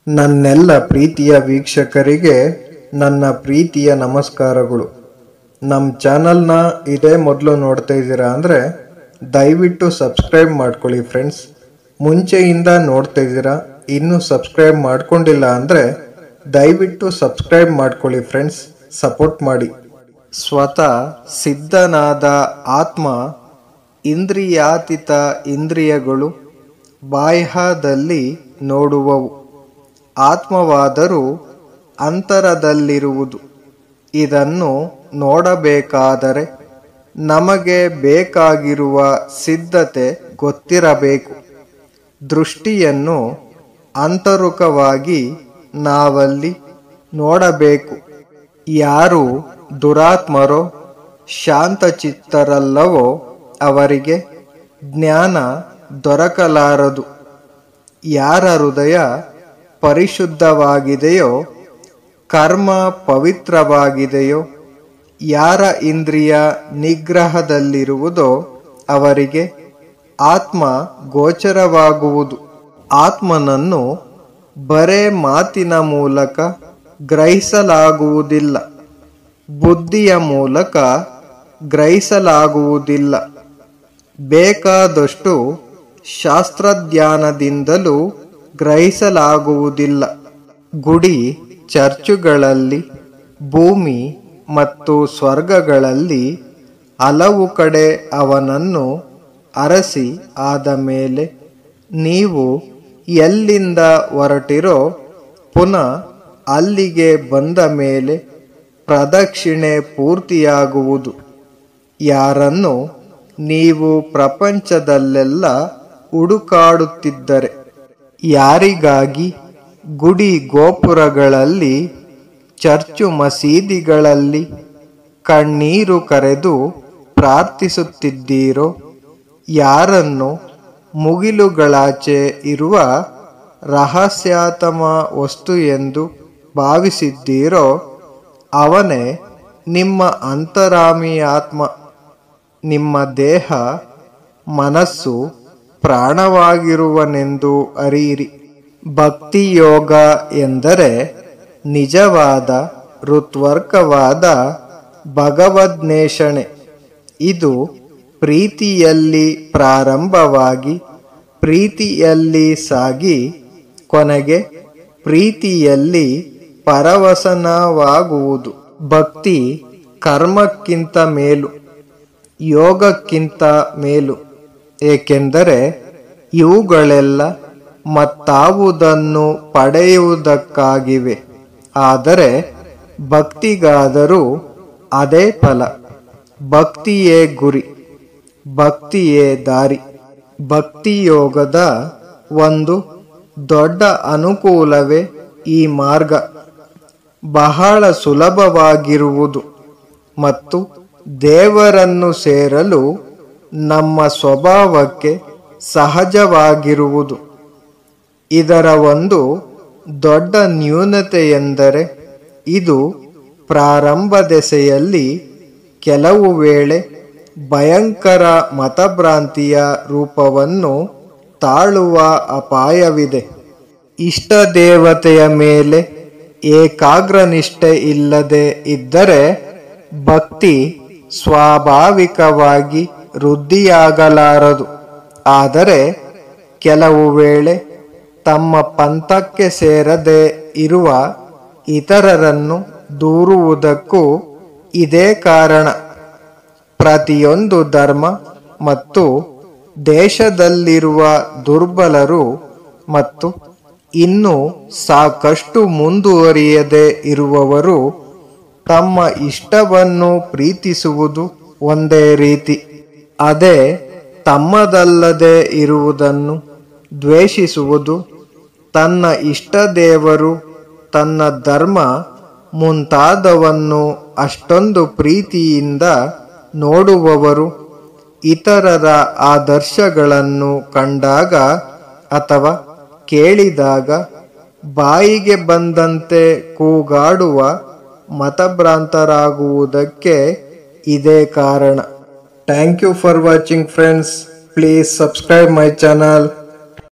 ನನ್ನೆಲ್ಲ ಪ್ರೀತಿಯ ವೀಕ್ಷಕರಿಗೆ ನನ್ನ ಪ್ರೀತಿಯ ನಮಸ್ಕಾರಗಳು. ನಮ್ಮ ಚಾನಲ್ನ ಇದೇ ಮೊದಲು ನೋಡ್ತಾ ಇದ್ದೀರಾ ಅಂದರೆ ದಯವಿಟ್ಟು ಸಬ್ಸ್ಕ್ರೈಬ್ ಮಾಡ್ಕೊಳ್ಳಿ ಫ್ರೆಂಡ್ಸ್. ಮುಂಚೆಯಿಂದ ನೋಡ್ತಾ ಇದ್ದೀರಾ, ಇನ್ನೂ ಸಬ್ಸ್ಕ್ರೈಬ್ ಮಾಡ್ಕೊಂಡಿಲ್ಲ ಅಂದರೆ ದಯವಿಟ್ಟು ಸಬ್ಸ್ಕ್ರೈಬ್ ಮಾಡ್ಕೊಳ್ಳಿ ಫ್ರೆಂಡ್ಸ್, ಸಪೋರ್ಟ್ ಮಾಡಿ. ಸ್ವತಃ ಸಿದ್ಧನಾದ ಆತ್ಮ ಇಂದ್ರಿಯಾತೀತ ಇಂದ್ರಿಯಗಳು ಬಾಹ್ಯದಲ್ಲಿ ನೋಡುವವು, ಆತ್ಮವಾದರೂ ಅಂತರದಲ್ಲಿರುವುದು. ಇದನ್ನು ನೋಡಬೇಕಾದರೆ ನಮಗೆ ಬೇಕಾಗಿರುವ ಸಿದ್ಧತೆ ಗೊತ್ತಿರಬೇಕು. ದೃಷ್ಟಿಯನ್ನು ಅಂತರುಕವಾಗಿ ನಾವಲ್ಲಿ ನೋಡಬೇಕು. ಯಾರು ದುರಾತ್ಮರೋ ಶಾಂತಚಿತ್ತರಲ್ಲವೋ ಅವರಿಗೆ ಜ್ಞಾನ ದೊರಕಲಾರದು. ಯಾರ ಹೃದಯ ಪರಿಶುದ್ಧವಾಗಿದೆಯೋ, ಕರ್ಮ ಪವಿತ್ರವಾಗಿದೆಯೋ, ಯಾರ ಇಂದ್ರಿಯ ನಿಗ್ರಹದಲ್ಲಿರುವುದೋ ಅವರಿಗೆ ಆತ್ಮ ಗೋಚರವಾಗುವುದು. ಆತ್ಮನನ್ನು ಬರೇ ಮಾತಿನ ಮೂಲಕ ಗ್ರಹಿಸಲಾಗುವುದಿಲ್ಲ, ಬುದ್ಧಿಯ ಮೂಲಕ ಗ್ರಹಿಸಲಾಗುವುದಿಲ್ಲ. ಬೇಕಾದಷ್ಟು ಶಾಸ್ತ್ರಜ್ಞಾನದಿಂದಲೂ ಗ್ರಹಿಸಲಾಗುವುದಿಲ್ಲ. ಗುಡಿ ಚರ್ಚುಗಳಲ್ಲಿ, ಭೂಮಿ ಮತ್ತು ಸ್ವರ್ಗಗಳಲ್ಲಿ ಹಲವು ಕಡೆ ಅವನನ್ನು ಅರಸಿ ಆದ ಮೇಲೆ ನೀವು ಎಲ್ಲಿಂದ ಹೊರಟಿರೋ ಪುನಃ ಅಲ್ಲಿಗೆ ಬಂದ ಮೇಲೆ ಪ್ರದಕ್ಷಿಣೆ ಪೂರ್ತಿಯಾಗುವುದು. ಯಾರನ್ನು ನೀವು ಪ್ರಪಂಚದಲ್ಲೆಲ್ಲ ಹುಡುಕಾಡುತ್ತಿದ್ದರೆ, ಯಾರಿಗಾಗಿ ಗುಡಿ ಗೋಪುರಗಳಲ್ಲಿ, ಚರ್ಚು ಮಸೀದಿಗಳಲ್ಲಿ ಕಣ್ಣೀರು ಕರೆದು ಪ್ರಾರ್ಥಿಸುತ್ತಿದ್ದೀರೋ, ಯಾರನ್ನು ಮುಗಿಲುಗಳಾಚೆ ಇರುವ ರಹಸ್ಯಾತಮ ವಸ್ತು ಎಂದು ಭಾವಿಸಿದ್ದೀರೋ ಅವನೇ ನಿಮ್ಮ ಅಂತರಾಮಿ ಆತ್ಮ. ನಿಮ್ಮ ದೇಹ ಮನಸ್ಸು ಪ್ರಾಣವಾಗಿರುವನೆಂದು ಅರಿಯಿರಿ. ಭಕ್ತಿಯೋಗ ಎಂದರೆ ನಿಜವಾದ ಹೃತ್ವರ್ಕವಾದ ಭಗವದ್ನೇಷಣೆ. ಇದು ಪ್ರೀತಿಯಲ್ಲಿ ಪ್ರಾರಂಭವಾಗಿ ಪ್ರೀತಿಯಲ್ಲಿ ಸಾಗಿ ಕೊನೆಗೆ ಪ್ರೀತಿಯಲ್ಲಿ ಪರವಶನವಾಗುವುದು. ಭಕ್ತಿ ಕರ್ಮಕ್ಕಿಂತ ಮೇಲು, ಯೋಗಕ್ಕಿಂತ ಮೇಲು. ಏಕೆಂದರೆ ಇವುಗಳೆಲ್ಲ ಮತ್ತಾವುದನ್ನು ಪಡೆಯುವುದಕ್ಕಾಗಿವೆ. ಆದರೆ ಭಕ್ತಿಗಾದರೂ ಅದೇ ಫಲ. ಭಕ್ತಿಯೇ ಗುರಿ, ಭಕ್ತಿಯೇ ದಾರಿ. ಭಕ್ತಿಯೋಗದ ಒಂದು ದೊಡ್ಡ ಅನುಕೂಲವೇ ಈ ಮಾರ್ಗ. ಬಹಳ ಸುಲಭವಾಗಿರುವುದು ಮತ್ತು ದೇವರನ್ನು ಸೇರಲು ನಮ್ಮ ಸ್ವಭಾವಕ್ಕೆ ಸಹಜವಾಗಿರುವುದು. ಇದರ ಒಂದು ದೊಡ್ಡ ನ್ಯೂನತೆಯೆಂದರೆ ಇದು ಪ್ರಾರಂಭ ದೆಸೆಯಲ್ಲಿ ಕೆಲವು ವೇಳೆ ಭಯಂಕರ ಮತಭ್ರಾಂತಿಯ ರೂಪವನ್ನು ತಾಳುವ ಅಪಾಯವಿದೆ. ಇಷ್ಟ ದೇವತೆಯ ಮೇಲೆ ಏಕಾಗ್ರನಿಷ್ಠೆ ಇಲ್ಲದೆ ಇದ್ದರೆ ಭಕ್ತಿ ಸ್ವಾಭಾವಿಕವಾಗಿ ವೃದ್ಧಿಯಾಗಲಾರದು. ಆದರೆ ಕೆಲವು ವೇಳೆ ತಮ್ಮ ಪಂಥಕ್ಕೆ ಸೇರದೆ ಇರುವ ಇತರರನ್ನು ದೂರುವುದಕ್ಕೂ ಇದೇ ಕಾರಣ. ಪ್ರತಿಯೊಂದು ಧರ್ಮ ಮತ್ತು ದೇಶದಲ್ಲಿರುವ ದುರ್ಬಲರು ಮತ್ತು ಇನ್ನೂ ಸಾಕಷ್ಟು ಮುಂದುವರಿಯದೆ ಇರುವವರು ತಮ್ಮ ಇಷ್ಟವನ್ನು ಪ್ರೀತಿಸುವುದು ಒಂದೇ ರೀತಿ. ಅದೇ ತಮ್ಮದಲ್ಲದೆ ಇರುವುದನ್ನು ದ್ವೇಷಿಸುವುದು. ತನ್ನ ಇಷ್ಟ ದೇವರು, ತನ್ನ ಧರ್ಮ ಮುಂತಾದವನ್ನು ಅಷ್ಟೊಂದು ಪ್ರೀತಿಯಿಂದ ನೋಡುವವರು ಇತರರ ಆದರ್ಶಗಳನ್ನು ಕಂಡಾಗ ಅಥವಾ ಕೇಳಿದಾಗ ಬಾಯಿಗೆ ಬಂದಂತೆ ಕೂಗಾಡುವ ಮತಭ್ರಾಂತರಾಗುವುದಕ್ಕೆ ಇದೇ ಕಾರಣ. Thank you for watching friends. Please subscribe my channel.